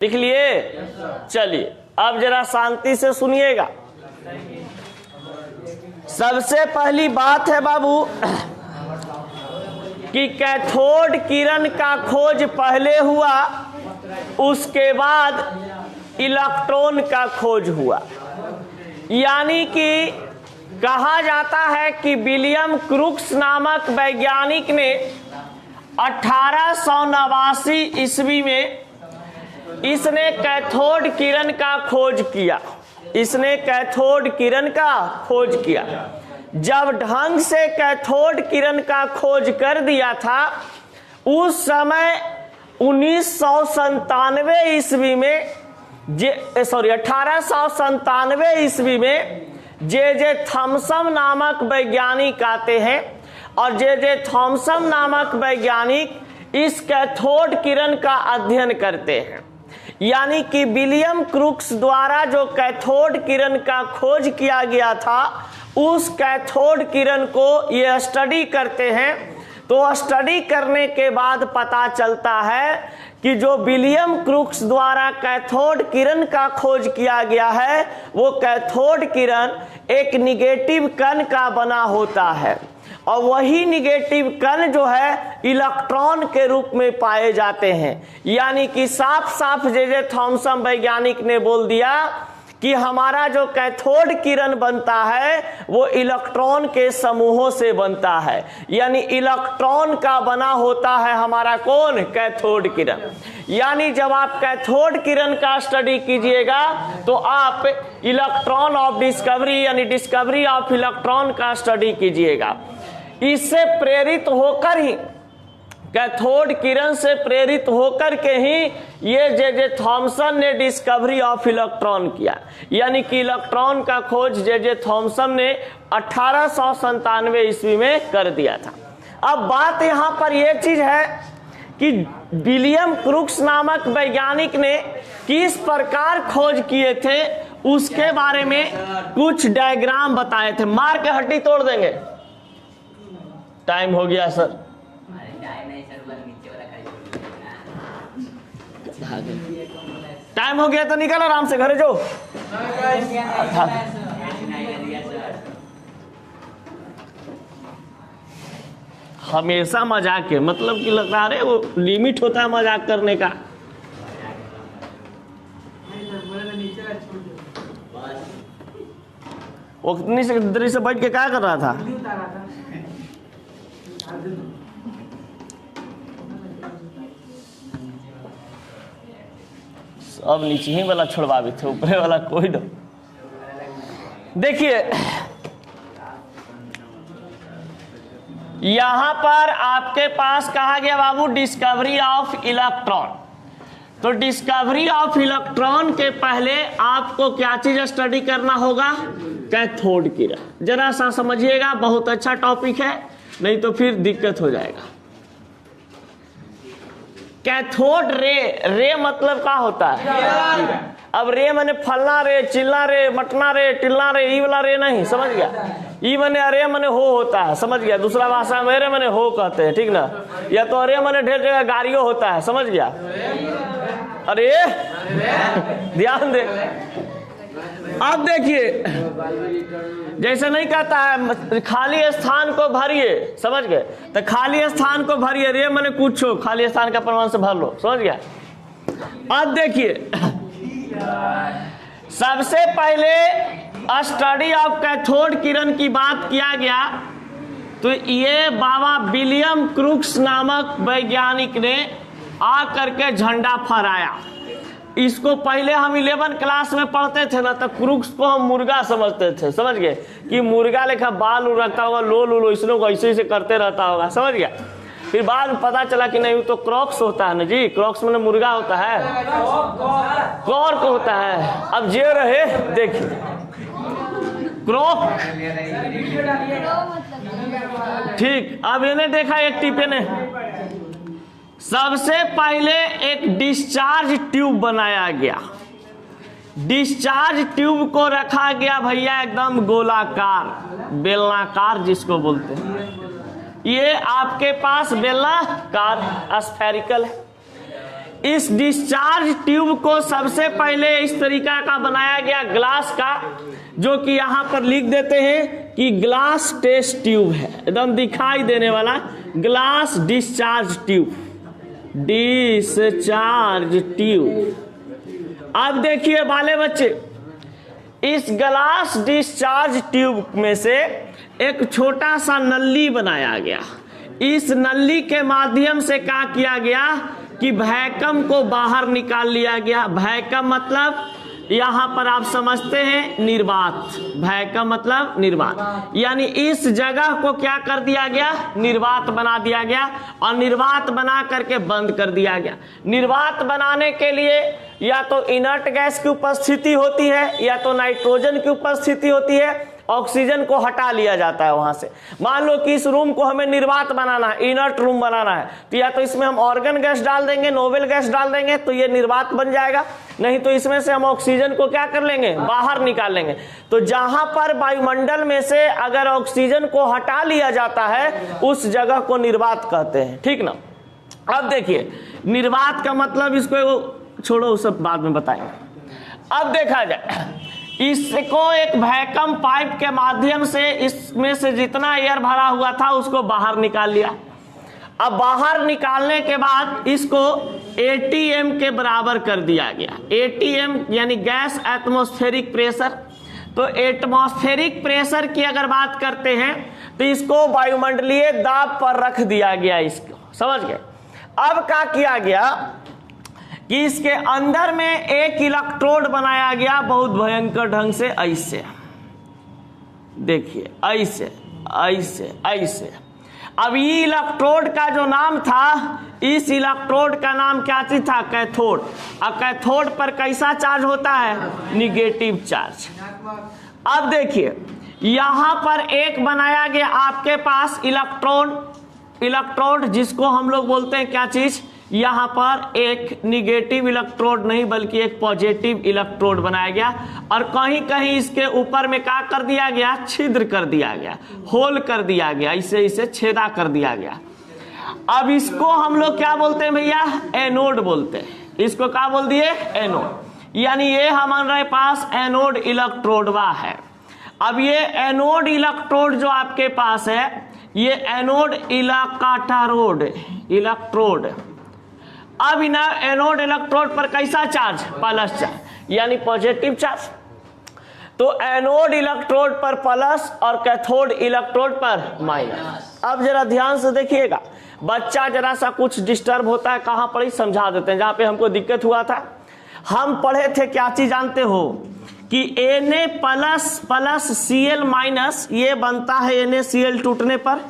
लिख लिए? चलिए अब जरा शांति से सुनिएगा। सबसे पहली बात है बाबू कि कैथोड किरण का खोज पहले हुआ, उसके बाद इलेक्ट्रॉन का खोज हुआ। यानी कि कहा जाता है कि विलियम क्रूक्स नामक वैज्ञानिक ने 1889 ईस्वी में इसने कैथोड किरण का खोज किया। इसने कैथोड किरण का खोज किया। जब ढंग से कैथोड किरण का खोज कर दिया था, उस समय 1897 ईस्वी में 1897 ईस्वी में जे थॉमसन नामक वैज्ञानिक आते हैं और जे थॉमसन नामक वैज्ञानिक इस कैथोड किरण का अध्ययन करते हैं। यानी कि विलियम क्रूक्स द्वारा जो कैथोड किरण का खोज किया गया था, उस कैथोड किरण को ये स्टडी करते हैं। तो स्टडी करने के बाद पता चलता है कि जो विलियम क्रूक्स द्वारा कैथोड किरण का खोज किया गया है, वो कैथोड किरण एक निगेटिव कण का बना होता है और वही निगेटिव कण जो है इलेक्ट्रॉन के रूप में पाए जाते हैं। यानी कि साफ साफ जे थॉमसन वैज्ञानिक ने बोल दिया कि हमारा जो कैथोड किरण बनता है वो इलेक्ट्रॉन के समूहों से बनता है। यानी इलेक्ट्रॉन का बना होता है हमारा कौन? कैथोड किरण। यानी जब आप कैथोड किरण का स्टडी कीजिएगा तो आप इलेक्ट्रॉन ऑफ डिस्कवरी यानी डिस्कवरी ऑफ इलेक्ट्रॉन का स्टडी कीजिएगा। इससे प्रेरित होकर ही, कैथोड किरण से प्रेरित होकर के ही ये जे थॉमसन ने डिस्कवरी ऑफ इलेक्ट्रॉन किया। यानी कि इलेक्ट्रॉन का खोज जे थॉमसन ने 1897 ईस्वी में कर दिया था। अब बात यहाँ पर यह चीज है कि विलियम क्रूक्स नामक वैज्ञानिक ने किस प्रकार खोज किए थे, उसके बारे में कुछ डायग्राम बताए थे। मार के हड्डी तोड़ देंगे। टाइम हो गया सर। टाइम हो गया तो निकल आराम से घरे जो। हमेशा मजाक है, मतलब कि लग रहा है वो लिमिट होता है मजाक करने का। वो कितनी से देर से बैठ के क्या कर रहा था? अब नीचे ही वाला छोड़वावे थे, ऊपरे वाला कोई दो। देखिए यहां पर आपके पास कहा गया बाबू डिस्कवरी ऑफ इलेक्ट्रॉन। तो डिस्कवरी ऑफ इलेक्ट्रॉन के पहले आपको क्या चीज स्टडी करना होगा? कैथोड किरण। जरा सा समझिएगा, बहुत अच्छा टॉपिक है, नहीं तो फिर दिक्कत हो जाएगा। कैथोड रे मतलब क्या होता है? अब रे माने फलना रे, चिल्ला रे, मटना रे, टिल्ला रे, ई वाला रे नहीं, समझ गया? ई माने अरे माने हो होता है, समझ गया? दूसरा भाषा में अरे माने हो कहते हैं, ठीक ना? या तो अरे माने ढेर जगह गाड़ियों होता है, समझ गया? अरे ध्यान दे। अब देखिए जैसे नहीं कहता है खाली स्थान को भरिए, समझ गए? तो खाली स्थान को भरिए, रे मैंने कुछ हो, खाली स्थान का प्रमाण से भर लो, समझ गया? अब देखिए सबसे पहले स्टडी ऑफ कैथोड किरण की बात किया गया तो ये बाबा विलियम क्रूक्स नामक वैज्ञानिक ने आकर के झंडा फहराया। इसको पहले हम 11 क्लास में पढ़ते थे ना, तो क्रूक्स को हम मुर्गा समझते थे, समझ गए? कि मुर्गा लेखा बाल रखता होगा, लोल इसने को ऐसे ऐसे करते रहता होगा, समझ गया? फिर बाद में पता चला कि नहीं, वो तो क्रॉक्स होता है ना जी। क्रॉक्स में मुर्गा होता है, कॉर्क होता है। अब जे रहे देखिए क्रॉक, ठीक। अब इन्हें देखा एक टिपे ने सबसे पहले एक डिस्चार्ज ट्यूब बनाया गया। डिस्चार्ज ट्यूब को रखा गया भैया एकदम गोलाकार, बेलनाकार जिसको बोलते हैं। ये आपके पास बेलनाकार स्फेरिकल है। इस डिस्चार्ज ट्यूब को सबसे पहले इस तरीका का बनाया गया ग्लास का, जो कि यहां पर लिख देते हैं कि ग्लास टेस्ट ट्यूब है, एकदम दिखाई देने वाला glass discharge tube, discharge tube. अब देखिए बाले बच्चे, इस ग्लास डिस्चार्ज ट्यूब में से एक छोटा सा नली बनाया गया। इस नली के माध्यम से क्या किया गया कि वैक्यूम को बाहर निकाल लिया गया। वैक्यूम मतलब यहां पर आप समझते हैं निर्वात, वैक्यूम मतलब निर्वात, यानी इस जगह को क्या कर दिया गया, निर्वात बना दिया गया, और निर्वात बना करके बंद कर दिया गया। निर्वात बनाने के लिए या तो इनर्ट गैस की उपस्थिति होती है या तो नाइट्रोजन की उपस्थिति होती है, ऑक्सीजन को हटा लिया जाता है वहां से। मान लो कि इस रूम को हमें निर्वात बनाना है, इनर्ट रूम बनाना है, तो या तो इसमें हम ऑर्गन गैस डाल देंगे, नोबेल गैस डाल देंगे तो ये निर्वात बन जाएगा, नहीं तो इसमें से हम ऑक्सीजन को क्या कर लेंगे, बाहर निकाल लेंगे। तो जहां पर वायुमंडल में से अगर ऑक्सीजन को हटा लिया जाता है उस जगह को निर्वात कहते हैं, ठीक ना। अब देखिए निर्वात का मतलब, इसको छोड़ो सब बाद में बताएंगे। अब देखा जाए, इसको एक वैक्यूम पाइप के माध्यम से इसमें से जितना एयर भरा हुआ था उसको बाहर निकाल लिया। अब बाहर निकालने के बाद इसको ATM के बराबर कर दिया गया। ATM यानी गैस एटमॉस्फेरिक प्रेशर। तो एटमॉस्फेरिक प्रेशर की अगर बात करते हैं तो इसको वायुमंडलीय दाब पर रख दिया गया, इसको समझ गए। अब क्या किया गया कि इसके अंदर में एक इलेक्ट्रोड बनाया गया बहुत भयंकर ढंग से, ऐसे देखिए, ऐसे ऐसे ऐसे। अब ये इलेक्ट्रोड का जो नाम था, इस इलेक्ट्रोड का नाम क्या चीज था, कैथोड। अब कैथोड पर कैसा चार्ज होता है, निगेटिव चार्ज। अब देखिए यहां पर एक बनाया गया आपके पास इलेक्ट्रोड जिसको हम लोग बोलते हैं क्या चीज, यहां पर एक निगेटिव इलेक्ट्रोड नहीं बल्कि एक पॉजिटिव इलेक्ट्रोड बनाया गया, और कहीं कहीं इसके ऊपर में क्या कर दिया गया, छिद्र कर दिया गया, होल कर दिया गया, इसे इसे छेदा कर दिया गया। अब इसको हम लोग क्या बोलते हैं भैया, एनोड बोलते हैं। इसको क्या बोल दिए, एनोड। यानी ये हमारे पास एनोड इलेक्ट्रोडवा है। अब ये एनोड इलेक्ट्रोड जो आपके पास है, ये एनोड इलेक्ट्रोड। अब इन एनोड इलेक्ट्रोड पर कैसा चार्ज, प्लस चार्ज, यानी पॉजिटिव चार्ज। तो एनोड इलेक्ट्रोड पर प्लस और कैथोड इलेक्ट्रोड पर माइनस। अब जरा ध्यान से देखिएगा, बच्चा जरा सा कुछ डिस्टर्ब होता है, कहां पढ़ी समझा देते हैं। जहां पे हमको दिक्कत हुआ था, हम पढ़े थे क्या चीज जानते हो कि Na प्लस Cl माइनस ये बनता है NaCl टूटने पर।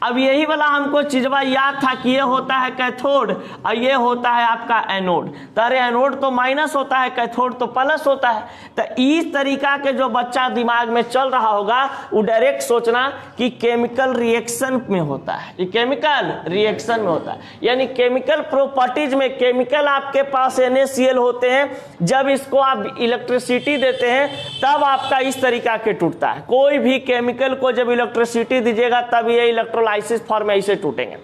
अब यही वाला हमको चीजवा याद था कि ये होता है कैथोड और ये होता है आपका एनोड। तारे एनोड तो माइनस होता है, कैथोड तो प्लस होता है। तो इस तरीका के जो बच्चा दिमाग में चल रहा होगा वो डायरेक्ट सोचना कि केमिकल रिएक्शन में होता है, ये केमिकल रिएक्शन में होता है। यानी केमिकल प्रॉपर्टीज में केमिकल आपके पास NaCl होते हैं, जब इसको आप इलेक्ट्रिसिटी देते हैं तब आपका इस तरीका के टूटता है। कोई भी केमिकल को जब इलेक्ट्रिसिटी दीजिएगा तब ये इलेक्ट्रोलाइसिस फॉर्म में ऐसे टूटेंगे,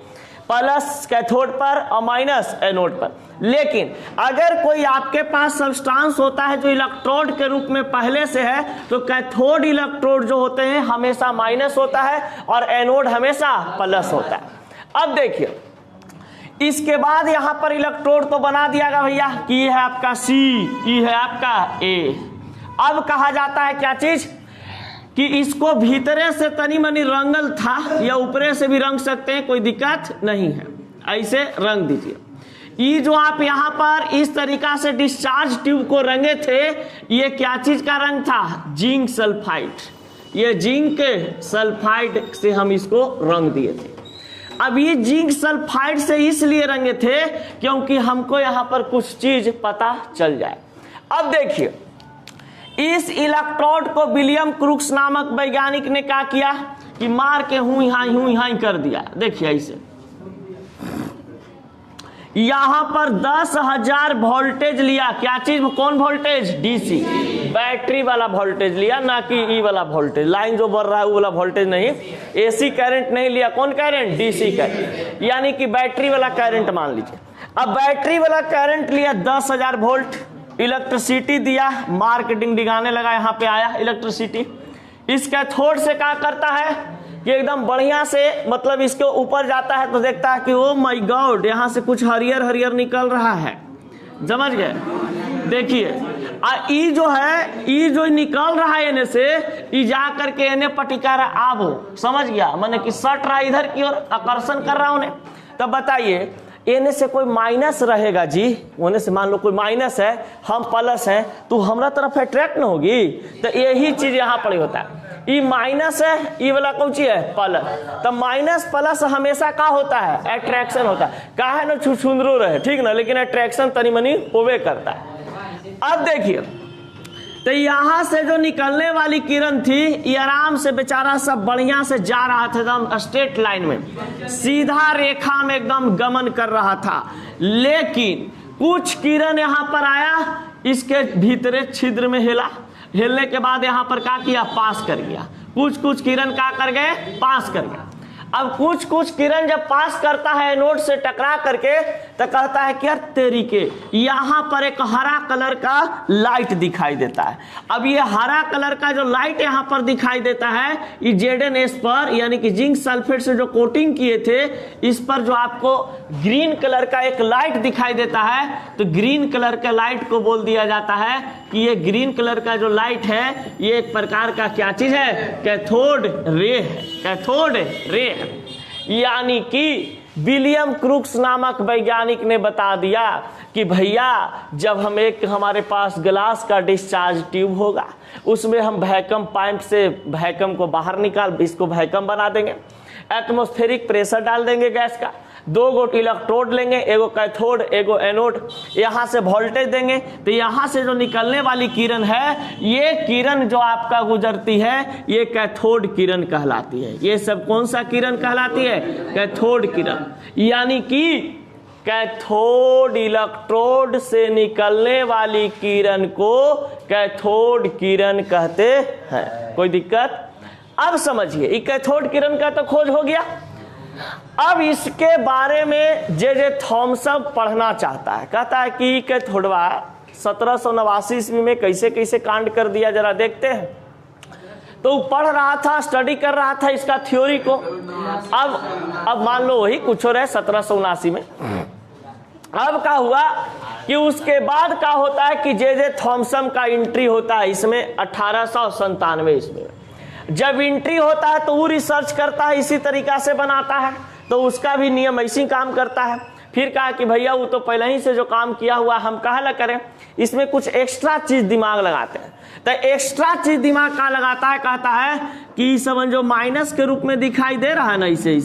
प्लस कैथोड पर और माइनस एनोड पर। लेकिन अगर कोई आपके पास सब्सटेंस होता है जो इलेक्ट्रोड के रूप में पहले से है, तो कैथोड इलेक्ट्रोड जो होते हैं हमेशा माइनस होता है और एनोड हमेशा प्लस होता है। अब देखिए इसके बाद यहां पर इलेक्ट्रोड तो बना दिया गया भैया कि ये है आपका C, ये है आपका A। अब कहा जाता है क्या चीज कि इसको भीतरे से तनी मनी रंगल था या ऊपरे से भी रंग सकते हैं, कोई दिक्कत नहीं है, ऐसे रंग दीजिए। ये जो आप यहाँ पर इस तरीका से डिस्चार्ज ट्यूब को रंगे थे, ये क्या चीज का रंग था, जिंक सल्फाइड। ये जिंक सल्फाइड से हम इसको रंग दिए थे। अब ये जिंक सल्फाइड से इसलिए रंगे थे क्योंकि हमको यहाँ पर कुछ चीज पता चल जाए। अब देखिए इस इलेक्ट्रोड को विलियम क्रूक्स नामक वैज्ञानिक ने क्या किया कि मार के हुई हाई कर दिया। देखिए ऐसे यहां पर 10,000 वोल्टेज लिया। क्या चीज, कौन वोल्टेज, डीसी, बैटरी वाला वोल्टेज लिया, ना कि ई वाला वोल्टेज, लाइन जो बढ़ रहा है वो वाला वोल्टेज नहीं, एसी करंट नहीं लिया। कौन करंट, डीसी करंट, यानी कि बैटरी वाला करंट मान लीजिए। अब बैटरी वाला करंट लिया 10,000 वोल्ट, इलेक्ट्रिसिटी दिया, मार्केटिंग दिखाने लगा, यहाँ पे आया इलेक्ट्रिसिटी। इस कैथोड से क्या करता है कि एकदम बढ़िया से मतलब इसके ऊपर जाता है तो देखता है कि ओ माय गॉड यहाँ से कुछ हरियर हरियर निकल रहा है, समझ गए। देखिए ई जो है, ई जो निकल रहा है इन्हें से, ई जा करके इन्हें पटिकार आबो, समझ गया, मैंने कि सट रहा इधर की ओर, आकर्षण कर रहा उन्हें। तब बताइए एने से कोई माइनस रहेगा जी, होने से मान लो कोई माइनस है, हम प्लस है, तो हमारा तरफ अट्रैक्ट न होगी। तो यही चीज यहाँ पर होता है, ई माइनस है, ई वाला कौन चीज है प्लस। तो माइनस प्लस हमेशा का होता है, अट्रैक्शन होता है। का है ना छुछुंदरू रहे, ठीक ना, लेकिन अट्रैक्शन तनी मनी होवे करता है। अब देखिए तो यहां से जो निकलने वाली किरण थी, ये आराम से बेचारा सब बढ़िया से जा रहा था, एकदम स्ट्रेट लाइन में, सीधा रेखा में एकदम गमन कर रहा था। लेकिन कुछ किरण यहां पर आया, इसके भीतरे छिद्र में हिला, हिलने के बाद यहां पर क्या किया, पास कर गया। कुछ किरण क्या कर गए, पास कर गया। अब कुछ किरण जब पास करता है एनोड से टकरा करके, तो कहता है कि यार तेरी के, यहां पर एक हरा कलर का लाइट दिखाई देता है। अब ये हरा कलर का जो लाइट यहां पर दिखाई देता है, ये ZnS पर यानी कि जिंक सल्फेट से जो कोटिंग किए थे, इस पर जो आपको ग्रीन कलर का एक लाइट दिखाई देता है, तो ग्रीन कलर के लाइट को बोल दिया जाता है कि ये ग्रीन कलर का जो लाइट है, ये एक प्रकार का क्या चीज है, कैथोड रे है, कैथोड रे। यानी कि विलियम क्रूक्स नामक वैज्ञानिक ने बता दिया कि भैया जब हमारे पास ग्लास का डिस्चार्ज ट्यूब होगा, उसमें हम वैक्यूम पाइप से वैक्यूम को बाहर निकाल, इसको वैक्यूम बना देंगे, एटमॉस्फेरिक प्रेशर डाल देंगे गैस का, 2 गो इलेक्ट्रोड लेंगे, एगो कैथोड एगो एनोड, यहाँ से वोल्टेज देंगे, तो यहाँ से जो निकलने वाली किरण है, ये किरण जो आपका गुजरती है, ये कैथोड किरण कहलाती है। ये सब कौन सा किरण कहलाती है, कैथोड किरण। यानी कि कैथोड इलेक्ट्रोड से निकलने वाली किरण को कैथोड किरण कहते हैं। कोई दिक्कत? अब समझिए, ये कैथोड किरण का तो खोज हो गया। अब इसके बारे में जे थॉमसन पढ़ना चाहता है, कहता है कि कैथोडवा 1789 ईस्वी में कैसे कैसे कांड कर दिया, जरा देखते हैं। तो वो पढ़ रहा था, स्टडी कर रहा था इसका थ्योरी को। अब मान लो वही कुछ हो रहा है 1779 में। अब क्या हुआ कि उसके बाद क्या होता है कि जे थॉमसन का एंट्री होता है इसमें 1897 ईस्वी में। जब एंट्री होता है तो वो रिसर्च करता है, इसी तरीका से बनाता है, तो उसका भी नियम ऐसी काम करता है। फिर कहा कि भैया वो तो पहले ही से जो काम किया हुआ हम कहा ना करें, इसमें कुछ एक्स्ट्रा चीज दिमाग लगाते हैं। तो एक्स्ट्रा चीज दिमाग का लगाता है, कहता है कि समझ जो माइनस के रूप में दिखाई दे रहा है ना, ऐसे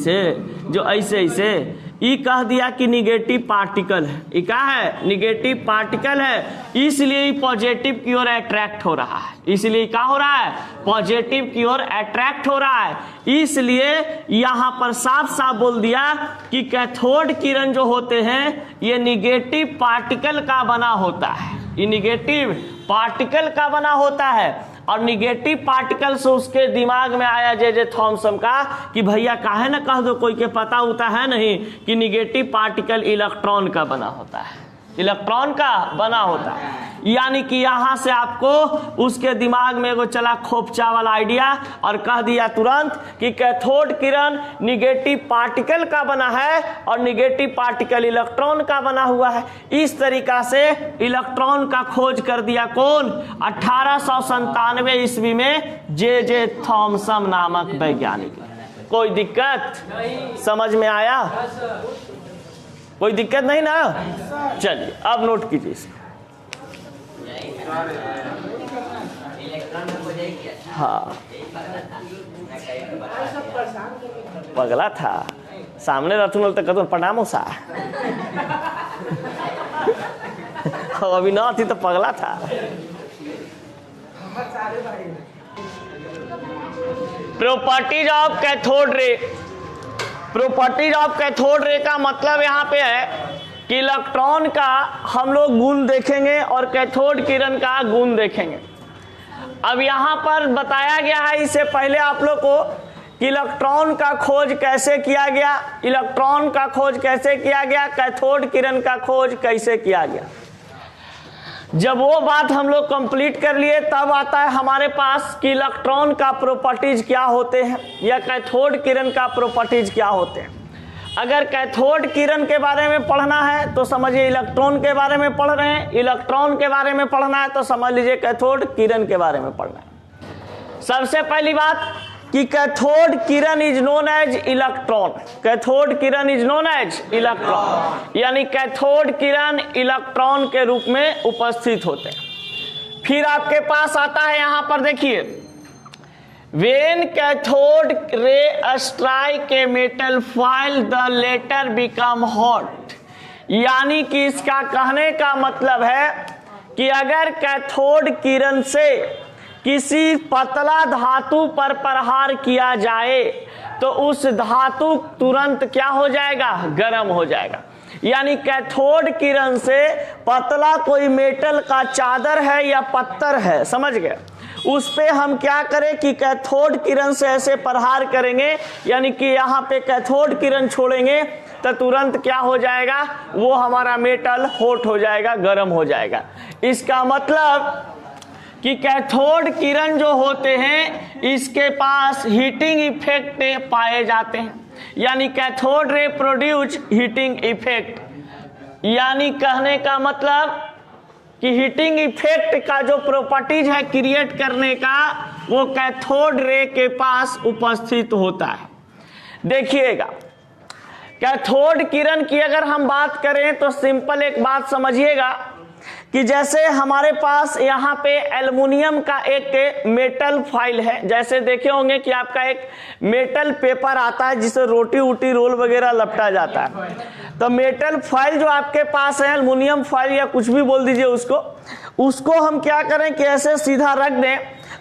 जो ऐसे ये कह दिया कि निगेटिव पार्टिकल है। ये क्या है, निगेटिव पार्टिकल है, इसलिए पॉजिटिव की ओर अट्रैक्ट हो रहा है। इसलिए क्या हो रहा है, पॉजिटिव की ओर अट्रैक्ट हो रहा है। इसलिए यहां पर साफ साफ बोल दिया कि कैथोड किरण जो होते हैं, ये निगेटिव पार्टिकल का बना होता है। ये निगेटिव पार्टिकल का बना होता है। और निगेटिव पार्टिकल से उसके दिमाग में आया जे थॉमसन का कि भैया काहे ना कह दो, कोई के पता होता है नहीं कि निगेटिव पार्टिकल इलेक्ट्रॉन का बना होता है, इलेक्ट्रॉन का बना होता है। यानी कि यहां से आपको उसके दिमाग में वो चला खोपचा वाला आइडिया और कह दिया तुरंत कि कैथोड किरण निगेटिव पार्टिकल का बना है और निगेटिव पार्टिकल इलेक्ट्रॉन का बना हुआ है। इस तरीका से इलेक्ट्रॉन का खोज कर दिया कौन, 1897 ईस्वी में जे थॉमसन नामक वैज्ञानिक। कोई दिक्कत समझ में आया? कोई दिक्कत नहीं ना? चलिए अब नोट कीजिए इसको। हाँ पगला था, सामने रथुन तक कदम प्रणामो सा अभी ना थी तो पगला था। Properties of cathode ray. Properties of cathode ray का मतलब यहाँ पे है कि इलेक्ट्रॉन का हम लोग गुण देखेंगे और कैथोड किरण का गुण देखेंगे। अब यहाँ पर बताया गया है इससे पहले आप लोग को कि इलेक्ट्रॉन का खोज कैसे किया गया, इलेक्ट्रॉन का खोज कैसे किया गया, कैथोड किरण का खोज कैसे किया गया। जब वो बात हम लोग कंप्लीट कर लिए तब आता है हमारे पास कि इलेक्ट्रॉन का प्रॉपर्टीज क्या होते हैं या कैथोड किरण का प्रॉपर्टीज क्या होते हैं। अगर कैथोड किरण के बारे में पढ़ना है तो समझिए इलेक्ट्रॉन के बारे में पढ़ रहे हैं, इलेक्ट्रॉन के बारे में पढ़ना है तो समझ लीजिए कैथोड किरण के बारे में पढ़ना है। सबसे पहली बात कि कैथोड किरण is known as electron, cathode किरण इज नोन एज इलेक्ट्रॉन, यानी कैथोड किरण इलेक्ट्रॉन के रूप में उपस्थित होते हैं। फिर आपके पास आता है यहां पर देखिए, when cathode ray strike a metal foil the letter become hot, यानी कि इसका कहने का मतलब है कि अगर कैथोड किरण से किसी पतला धातु पर प्रहार किया जाए तो उस धातु तुरंत क्या हो जाएगा, गर्म हो जाएगा। यानी कैथोड किरण से पतला कोई मेटल का चादर है या पत्थर है, समझ गए, उस पे हम क्या करें कि कैथोड किरण से ऐसे प्रहार करेंगे, यानी कि यहाँ पे कैथोड किरण छोड़ेंगे तो तुरंत क्या हो जाएगा, वो हमारा मेटल हॉट हो जाएगा, गर्म हो जाएगा। इसका मतलब कि कैथोड किरण जो होते हैं इसके पास हीटिंग इफेक्ट पाए जाते हैं, यानी cathode ray produce heating effect, यानी कहने का मतलब कि हीटिंग इफेक्ट का जो प्रॉपर्टीज है क्रिएट करने का वो कैथोड रे के पास उपस्थित होता है। देखिएगा कैथोड किरण की अगर हम बात करें तो सिंपल एक बात समझिएगा कि जैसे हमारे पास यहाँ पे एल्युमिनियम का एक मेटल फाइल है, जैसे देखे होंगे कि आपका एक मेटल पेपर आता है जिसे रोटी वोटी रोल वगैरह लपटा जाता है, तो मेटल फाइल जो आपके पास है एल्युमिनियम फाइल या कुछ भी बोल दीजिए उसको हम क्या करें कि ऐसे सीधा रख दें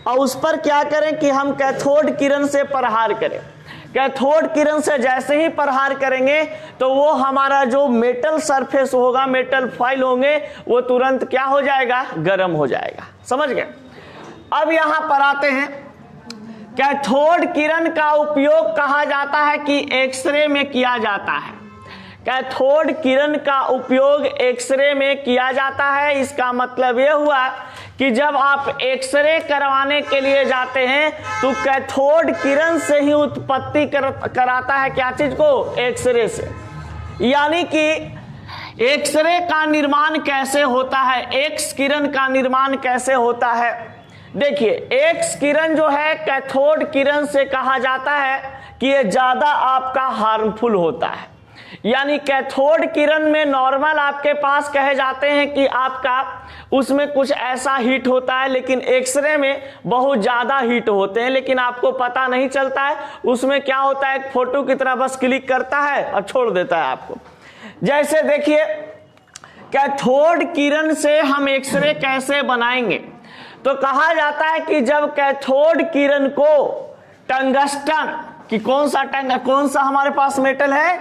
और उस पर क्या करें कि हम कैथोड किरण से प्रहार करें। कैथोड किरण से जैसे ही प्रहार करेंगे तो वो हमारा जो मेटल सरफेस होगा, मेटल फाइल होंगे, वो तुरंत क्या हो जाएगा, गर्म हो जाएगा। समझ गए। अब यहां पर आते हैं, कैथोड किरण का उपयोग कहा जाता है कि एक्सरे में किया जाता है। कैथोड किरण का उपयोग एक्सरे में किया जाता है। इसका मतलब यह हुआ कि जब आप एक्सरे करवाने के लिए जाते हैं तो कैथोड किरण से ही उत्पत्ति कराता है क्या चीज को, एक्सरे से। यानी कि एक्सरे का निर्माण कैसे होता है, एक्स किरण का निर्माण कैसे होता है। देखिए एक्स किरण जो है कैथोड किरण से कहा जाता है कि ये ज्यादा आपका हार्मफुल होता है। यानी कैथोड किरण में नॉर्मल आपके पास कहे जाते हैं कि आपका उसमें कुछ ऐसा हीट होता है, लेकिन एक्सरे में बहुत ज्यादा हीट होते हैं, लेकिन आपको पता नहीं चलता है। उसमें क्या होता है, एक फोटो की तरह बस क्लिक करता है और छोड़ देता है आपको। जैसे देखिए कैथोड किरण से हम एक्सरे कैसे बनाएंगे, तो कहा जाता है कि जब कैथोड किरण को टंगस्टन कि कौन सा हमारे पास मेटल है,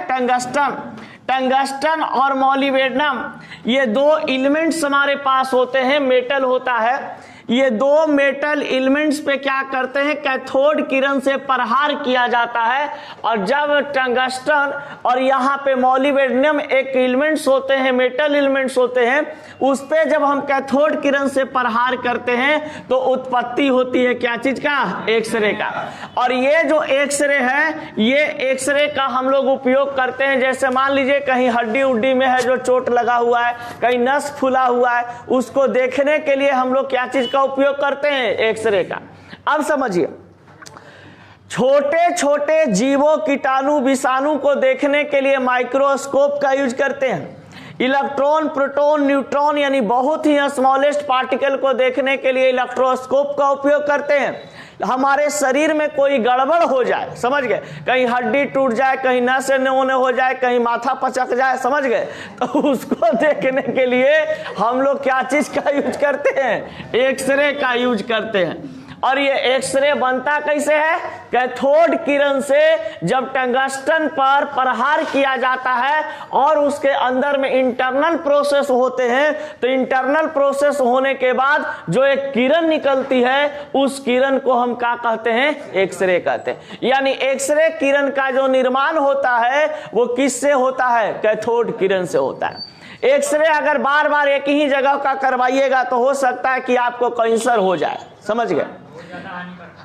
टंगस्टन और मोलिब्डेनम, ये दो एलिमेंट्स हमारे पास होते हैं, मेटल होता है। ये दो मेटल एलिमेंट्स पे क्या करते हैं, कैथोड किरण से प्रहार किया जाता है। और जब टंगस्टन और यहाँ पे मोलिब्डेनम एक एलिमेंट्स होते हैं, मेटल एलिमेंट्स होते हैं, उस पे जब हम कैथोड किरण से प्रहार करते हैं तो उत्पत्ति होती है क्या चीज का, एक्सरे का। और ये जो एक्सरे है, ये एक्सरे का हम लोग उपयोग करते हैं। जैसे मान लीजिए कहीं हड्डी उड्डी में है जो चोट लगा हुआ है, कहीं नस फूला हुआ है, उसको देखने के लिए हम लोग क्या चीज का उपयोग करते हैं, एक्सरे का। अब समझिए छोटे छोटे जीवों, कीटाणु, विषाणु को देखने के लिए माइक्रोस्कोप का यूज करते हैं। इलेक्ट्रॉन, प्रोटॉन, न्यूट्रॉन यानी बहुत ही स्मॉलेस्ट पार्टिकल को देखने के लिए इलेक्ट्रोस्कोप का उपयोग करते हैं। हमारे शरीर में कोई गड़बड़ हो जाए, समझ गए, कहीं हड्डी टूट जाए, कहीं नस नोने हो जाए, कहीं माथा पचक जाए, समझ गए, तो उसको देखने के लिए हम लोग क्या चीज का यूज करते हैं, एक्सरे का यूज करते हैं। और ये एक्सरे बनता कैसे है? कैथोड किरण से जब टंगस्टन पर प्रहार किया जाता है और उसके अंदर में इंटरनल प्रोसेस होते हैं, तो इंटरनल प्रोसेस होने के बाद जो एक किरण निकलती है उस किरण को हम क्या कहते हैं? एक्सरे कहते हैं। यानी एक्सरे किरण का जो निर्माण होता है वो किससे होता है? कैथोड किरण से होता है। एक्सरे अगर बार बार एक ही जगह का करवाइएगा तो हो सकता है कि आपको कैंसर हो जाए, समझ गए?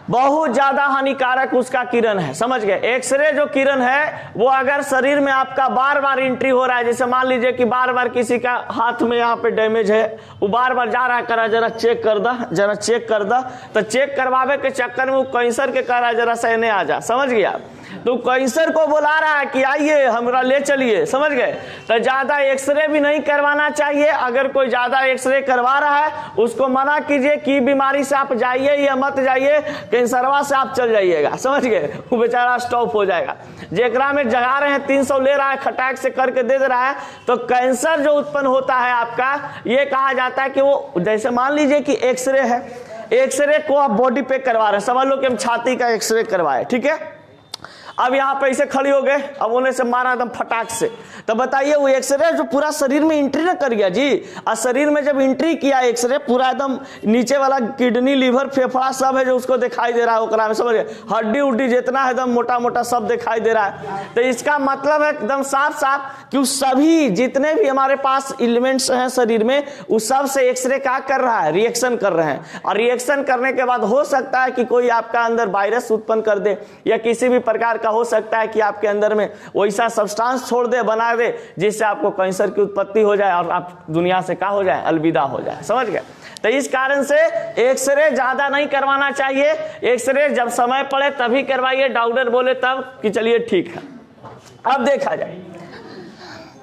बहुत ज्यादा हानिकारक उसका किरण है, समझ गए? एक्सरे जो किरण है वो अगर शरीर में आपका बार बार एंट्री हो रहा है, जैसे मान लीजिए कि बार बार किसी का हाथ में यहाँ पे डैमेज है, वो बार बार जा रहा है, करा जरा चेक कर दा, जरा चेक कर दा, तो चेक करवावे के चक्कर में वो कैंसर के करा जरा सहने आ जा, समझ गया? तो कैंसर को बुला रहा है कि आइए हमरा ले चलिए, समझ गए? तो ज्यादा एक्सरे भी नहीं करवाना चाहिए। अगर कोई ज्यादा एक्सरे करवा रहा है उसको मना कीजिए कि बीमारी से आप जाइए या मत जाइए, कैंसरवा से आप चल जाइएगा, समझ गए? वो बेचारा स्टॉप हो जाएगा। जेकरा में जगा रहे हैं 300 ले रहा है, खटाक से करके दे रहा है, तो कैंसर जो उत्पन्न होता है आपका, ये कहा जाता है कि वो, जैसे मान लीजिए कि एक्सरे है, एक्सरे को आप बॉडी पे करवा रहे हैं, समझ लो कि हम छाती का एक्सरे करवाए, ठीक है? अब यहाँ पे ऐसे खड़े हो गए, अब उन्हें से मारा एकदम फटाक से, तो बताइए वो एक्सरे जो पूरा शरीर में एंट्री ना कर गया जी, और शरीर में जब एंट्री किया एक्सरे, पूरा एकदम नीचे वाला किडनी, लीवर, फेफड़ा सब है जो उसको दिखाई दे रहा है, ओकरा में समझ, हड्डी उड्डी जितना है एकदम मोटा मोटा सब दिखाई दे रहा है। तो इसका मतलब है एकदम साफ साफ कि उस सभी जितने भी हमारे पास एलिमेंट्स हैं शरीर में, उस सब से एक्सरे क्या कर रहा है? रिएक्शन कर रहे हैं। और रिएक्शन करने के बाद हो सकता है कि कोई आपका अंदर वायरस उत्पन्न कर दे, या किसी भी प्रकार हो सकता है कि आपके अंदर में वैसा सब्सटेंस छोड़ दे, बना दे, जिससे आपको कैंसर की उत्पत्ति हो जाए और आप दुनिया से क्या हो जाए? अलविदा हो जाए, समझ गए? तो इस कारण से एक्सरे ज्यादा नहीं करवाना चाहिए। एक्सरे जब समय पड़े तभी करवाइए, डॉक्टर बोले तब कि चलिए ठीक है। अब देखा जाए,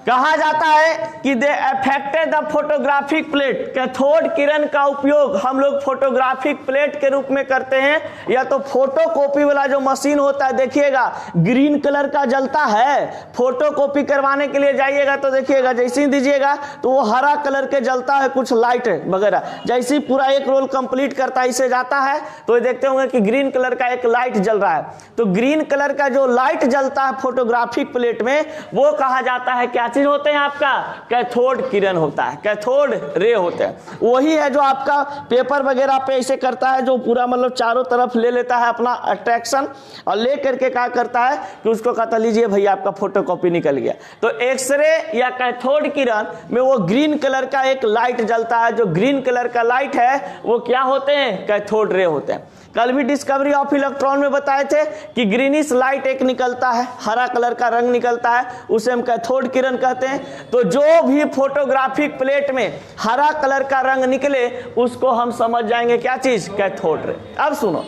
कहा जाता है कि they affected the photographic plate. Cathode किरण का उपयोग हम लोग फोटोग्राफिक प्लेट के रूप में करते हैं, या तो फोटो कॉपी वाला जो मशीन होता है, देखिएगा ग्रीन कलर का जलता है। फोटो कॉपी करवाने के लिए जाइएगा तो देखिएगा जैसे ही दीजिएगा तो वो हरा कलर के जलता है, कुछ लाइट वगैरह, जैसे ही पूरा एक रोल कंप्लीट करता है इसे जाता है तो देखते होंगे कि ग्रीन कलर का एक लाइट जल रहा है। तो ग्रीन कलर का जो लाइट जलता है फोटोग्राफिक प्लेट में, वो कहा जाता है क्या चीज होते हैं? आपका कैथोड किरण होता है, कैथोड रे होते हैं। वही है जो आपका पेपर वगैरह पे ऐसे करता है, जो पूरा मतलब चारों तरफ ले लेता है अपना अट्रैक्शन, और ले करके क्या करता है कि उसको कहता लीजिए भैया आपका फोटोकॉपी निकल गया। तो एक्सरे या कैथोड किरण में वो ग्रीन कलर का एक लाइट जलता है, जो ग्रीन कलर का लाइट है वो क्या होते हैं? कैथोड रे होते हैं। कल भी डिस्कवरी ऑफ इलेक्ट्रॉन में बताए थे कि ग्रीनिश लाइट एक निकलता है, हरा कलर का रंग निकलता है, उसे हम कैथोड किरण कहते हैं। तो जो भी फोटोग्राफिक प्लेट में हरा कलर का रंग निकले उसको हम समझ जाएंगे क्या चीज? Cathode ray. अब सुनो,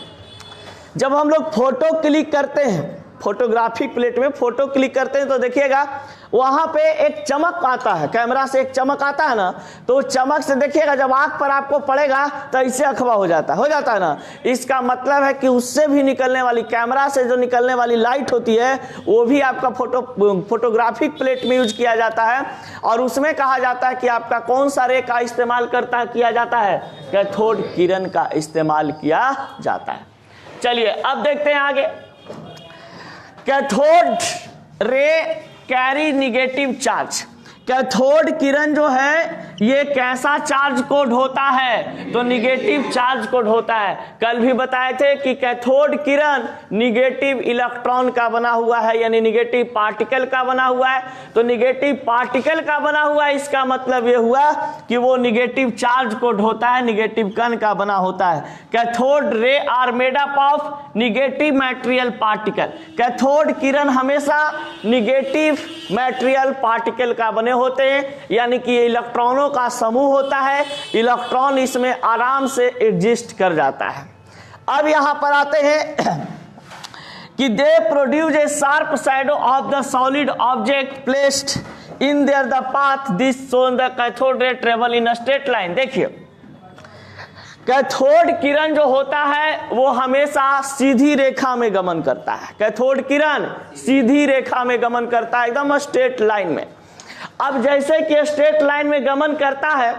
जब हम लोग फोटो क्लिक करते हैं, फोटोग्राफिक प्लेट में फोटो क्लिक करते हैं तो देखिएगा वहां पे एक चमक आता है, कैमरा से एक चमक आता है ना, तो चमक से देखिएगा जब आंख पर आपको पड़ेगा तो ऐसे अखवा हो जाता है ना। इसका मतलब है कि उससे भी निकलने वाली, कैमरा से जो निकलने वाली लाइट होती है वो भी आपका फोटोग्राफिक प्लेट में यूज किया जाता है, और उसमें कहा जाता है कि आपका कौन सा रे का इस्तेमाल किया जाता है? कैथोड किरण का इस्तेमाल किया जाता है। चलिए अब देखते हैं आगे। Cathode ray carry negative charge. Cathode किरण जो है ये कैसा चार्ज कोड होता है? तो निगेटिव चार्ज कोड होता है। कल भी बताए थे कि कैथोड किरण निगेटिव इलेक्ट्रॉन का बना हुआ है, यानी निगेटिव पार्टिकल का बना हुआ है। तो निगेटिव पार्टिकल का बना हुआ है, इसका मतलब ये हुआ कि वो निगेटिव चार्ज कोड होता है, निगेटिव कण का बना होता है। Cathode ray are made up of negative material particle. Cathode किरण हमेशा निगेटिव मैटेरियल पार्टिकल का बने होते हैं, यानी कि इलेक्ट्रॉनों का समूह होता है। इलेक्ट्रॉन इसमें आराम से एग्जिस्ट कर जाता है। अब यहां पर आते हैं कि they produce a sharp shadow of the solid object placed in their the path this shown the cathode ray travel in a straight line. देखिए कैथोड किरण जो होता है वो हमेशा सीधी रेखा में गमन करता है। कैथोड किरण सीधी रेखा में गमन करता है, एकदम स्ट्रेट लाइन में। अब जैसे कि स्ट्रेट लाइन में गमन करता है,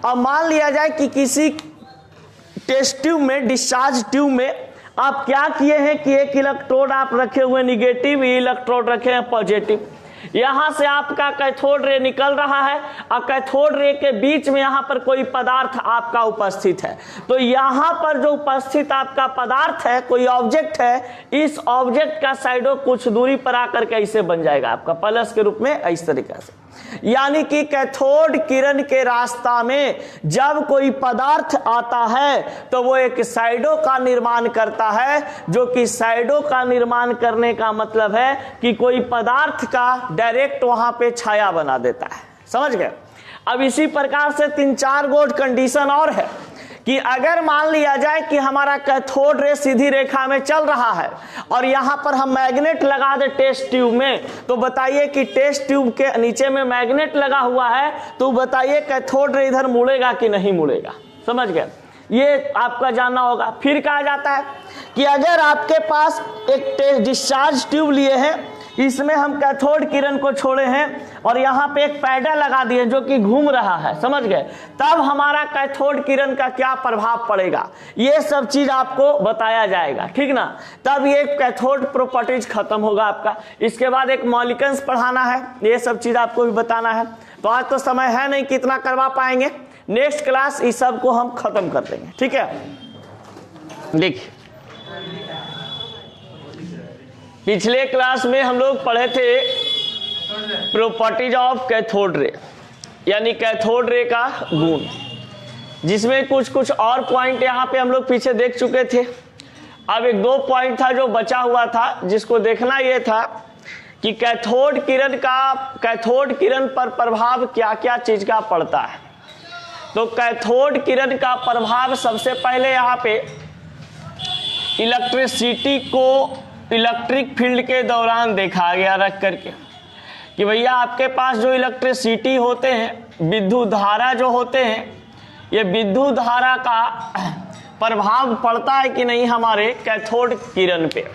अब मान लिया जाए कि किसी टेस्ट ट्यूब में, डिस्चार्ज ट्यूब में आप क्या किए हैं कि एक इलेक्ट्रोड आप रखे हुए निगेटिव, इलेक्ट्रोड रखे हैं पॉजिटिव। यहां से आपका कैथोड रे निकल रहा है और कैथोड रे के बीच में यहां पर कोई पदार्थ आपका उपस्थित है। तो यहां पर जो उपस्थित आपका पदार्थ है, कोई ऑब्जेक्ट है, इस ऑब्जेक्ट का साइडो कुछ दूरी पर आकर के ऐसे बन जाएगा आपका प्लस के रूप में, इस तरीके से। यानी कि कैथोड किरण के रास्ता में जब कोई पदार्थ आता है तो वो एक साइडो का निर्माण करता है, जो कि साइडो का निर्माण करने का मतलब है कि कोई पदार्थ का डायरेक्ट वहां पे छाया बना देता है। समझ गए? अब इसी प्रकार से 3-4 गोट कंडीशन और है कि अगर मान लिया जाए कि हमारा कैथोड रे सीधी रेखा में चल रहा है और यहां पर हम मैग्नेट लगा दे टेस्ट ट्यूब में, तो बताइए कि टेस्ट ट्यूब के नीचे में मैग्नेट लगा हुआ है, तो बताइए कैथोड रे इधर मुड़ेगा कि नहीं मुड़ेगा। समझ गए? ये आपका जानना होगा। फिर कहा जाता है कि अगर आपके पास एक डिस्चार्ज ट्यूब लिए हैं, इसमें हम कैथोड किरण को छोड़े हैं और यहाँ पे एक पैडल लगा दिए जो कि घूम रहा है, समझ गए, तब हमारा कैथोड किरण का क्या प्रभाव पड़ेगा, ये सब चीज आपको बताया जाएगा, ठीक ना। तब ये कैथोड प्रॉपर्टीज खत्म होगा आपका। इसके बाद एक मॉलिक्यूल्स पढ़ाना है, ये सब चीज आपको भी बताना है। तो आज तो समय है नहीं कितना करवा पाएंगे, नेक्स्ट क्लास इस सब को हम खत्म कर देंगे, ठीक है। देखिए पिछले क्लास में हम लोग पढ़े थे प्रॉपर्टीज ऑफ कैथोड रे, यानी कैथोड रे का गुण, जिसमें कुछ और पॉइंट यहाँ पे हम लोग पीछे देख चुके थे। अब एक 2 पॉइंट था जो बचा हुआ था, जिसको देखना यह था कि कैथोड किरण पर प्रभाव क्या क्या चीज का पड़ता है। तो कैथोड किरण का प्रभाव सबसे पहले यहाँ पे इलेक्ट्रिसिटी को इलेक्ट्रिक फील्ड के दौरान देखा गया रख करके कि भैया आपके पास जो इलेक्ट्रिसिटी होते हैं, विद्युत धारा जो होते हैं, ये विद्युत धारा का प्रभाव पड़ता है कि नहीं हमारे कैथोड किरण पे।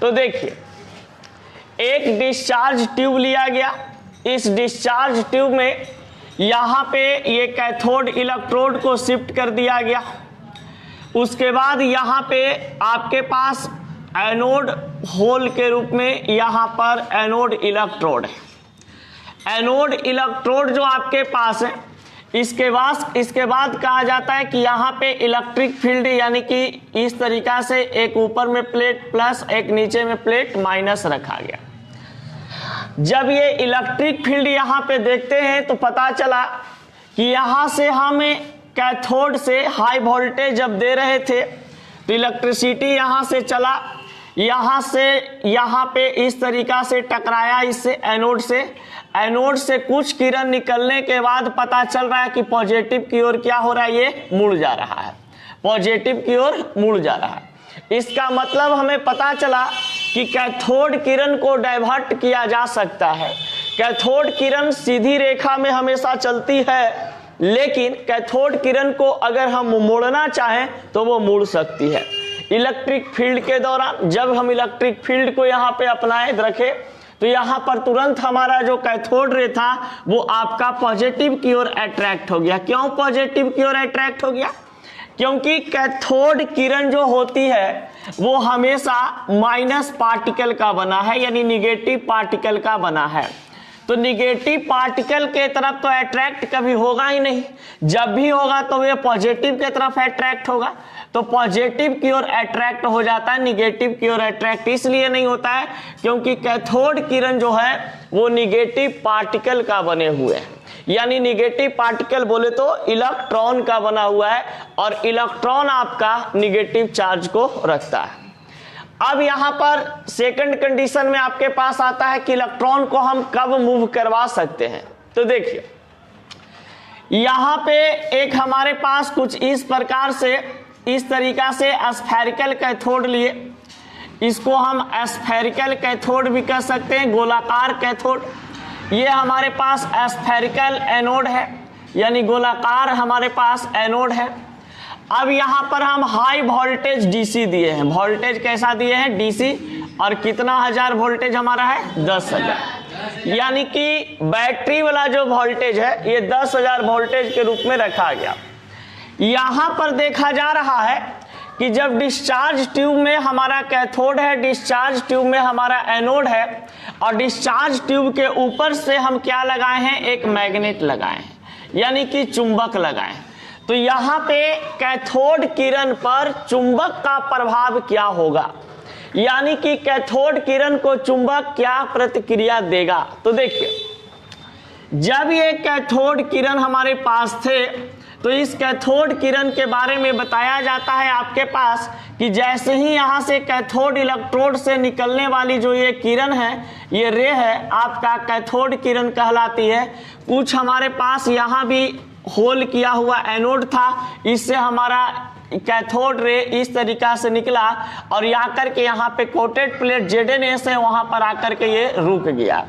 तो देखिए एक डिस्चार्ज ट्यूब लिया गया, इस डिस्चार्ज ट्यूब में यहाँ पे ये कैथोड इलेक्ट्रोड को शिफ्ट कर दिया गया। उसके बाद यहाँ पे आपके पास एनोड होल के रूप में यहाँ पर एनोड इलेक्ट्रोड है। एनोड इलेक्ट्रोड जो आपके पास है, इसके बाद कहा जाता है कि यहाँ पे इलेक्ट्रिक फील्ड, यानी कि इस तरीका से एक ऊपर में प्लेट प्लस, एक नीचे में प्लेट माइनस रखा गया। जब ये इलेक्ट्रिक फील्ड यहाँ पे देखते हैं तो पता चला कि यहाँ से हमें कैथोड से हाई वोल्टेज जब दे रहे थे तो इलेक्ट्रिसिटी यहाँ से चला, यहाँ से यहाँ पे इस तरीका से टकराया इससे एनोड से कुछ किरण निकलने के बाद पता चल रहा है कि पॉजिटिव की ओर क्या हो रहा है, ये मुड़ जा रहा है, पॉजिटिव की ओर मुड़ जा रहा है। इसका मतलब हमें पता चला कि कैथोड किरण को डाइवर्ट किया जा सकता है। कैथोड किरण सीधी रेखा में हमेशा चलती है, लेकिन कैथोड किरण को अगर हम मोड़ना चाहें तो वो मुड़ सकती है इलेक्ट्रिक फील्ड के दौरान। जब हम इलेक्ट्रिक फील्ड को यहाँ पे अपनाए रखे तो यहाँ पर तुरंत हमारा जो कैथोड रे था वो आपका पॉजिटिव की ओर अट्रैक्ट हो गया। क्यों पॉजिटिव की ओर अट्रैक्ट हो गया? क्योंकि कैथोड किरण जो होती है वो हमेशा माइनस पार्टिकल का बना है, यानी निगेटिव पार्टिकल का बना है। तो निगेटिव पार्टिकल के तरफ तो अट्रैक्ट कभी होगा ही नहीं, जब भी होगा तो ये पॉजिटिव के तरफ अट्रैक्ट होगा। तो पॉजिटिव की ओर अट्रैक्ट हो जाता है, निगेटिव की ओर अट्रैक्ट इसलिए नहीं होता है क्योंकि कैथोड किरण जो है वो निगेटिव पार्टिकल का बने हुए हैं। यानी निगेटिव पार्टिकल बोले तो इलेक्ट्रॉन का बना हुआ है, और इलेक्ट्रॉन आपका निगेटिव चार्ज को रखता है। अब यहाँ पर सेकंड कंडीशन में आपके पास आता है कि इलेक्ट्रॉन को हम कब मूव करवा सकते हैं। तो देखिए यहाँ पे एक हमारे पास कुछ इस प्रकार से, इस तरीका से स्फेरिकल कैथोड लिए, इसको हम स्फेरिकल कैथोड भी कह सकते हैं, गोलाकार कैथोड। ये हमारे पास स्फेरिकल एनोड है, यानी गोलाकार हमारे पास एनोड है। अब यहाँ पर हम हाई वोल्टेज डीसी दिए हैं, वोल्टेज कैसा दिए हैं, डीसी, और कितना हजार वोल्टेज हमारा है, 10,000, यानी कि बैटरी वाला जो वोल्टेज है ये 10,000 वोल्टेज के रूप में रखा गया। यहां पर देखा जा रहा है कि जब डिस्चार्ज ट्यूब में हमारा कैथोड है, डिस्चार्ज ट्यूब में हमारा एनोड है, और डिस्चार्ज ट्यूब के ऊपर से हम क्या लगाए हैं, एक मैग्नेट लगाए हैं, यानी कि चुंबक लगाए हैं। तो यहाँ पे कैथोड किरण पर चुंबक का प्रभाव क्या होगा, यानी कि कैथोड किरण को चुंबक क्या प्रतिक्रिया देगा। तो देखिए, जब ये कैथोड किरण हमारे पास थे तो इस कैथोड किरण के बारे में बताया जाता है आपके पास कि जैसे ही यहाँ से कैथोड इलेक्ट्रोड से निकलने वाली जो ये किरण है, ये रे है, आपका कैथोड किरण कहलाती है। कुछ हमारे पास यहाँ भी होल किया हुआ एनोड था, इससे हमारा कैथोड रे इस तरीका से निकला और आकर के यहाँ पे कोटेड प्लेट ZnS है, वहां पर आकर के ये रुक गया।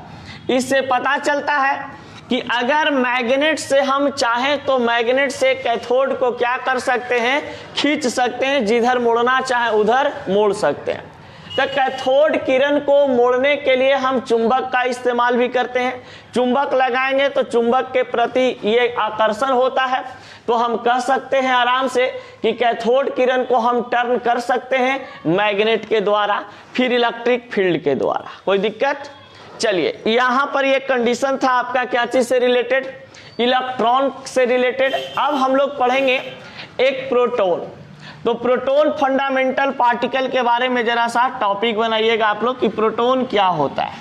इससे पता चलता है कि अगर मैग्नेट से हम चाहें तो मैग्नेट से कैथोड को क्या कर सकते हैं, खींच सकते हैं, जिधर मोड़ना चाहे उधर मोड़ सकते हैं। तो कैथोड किरण को मोड़ने के लिए हम चुंबक का इस्तेमाल भी करते हैं। चुंबक लगाएंगे तो चुंबक के प्रति ये आकर्षण होता है, तो हम कह सकते हैं आराम से कि कैथोड किरण को हम टर्न कर सकते हैं मैग्नेट के द्वारा, फिर इलेक्ट्रिक फील्ड के द्वारा। कोई दिक्कत? चलिए, यहां पर ये कंडीशन था आपका क्या चीज से रिलेटेड, इलेक्ट्रॉन से रिलेटेड। अब हम लोग पढ़ेंगे एक प्रोटॉन। तो प्रोटॉन फंडामेंटल पार्टिकल के बारे में जरा सा टॉपिक बनाइएगा आप लोग कि प्रोटॉन क्या होता है।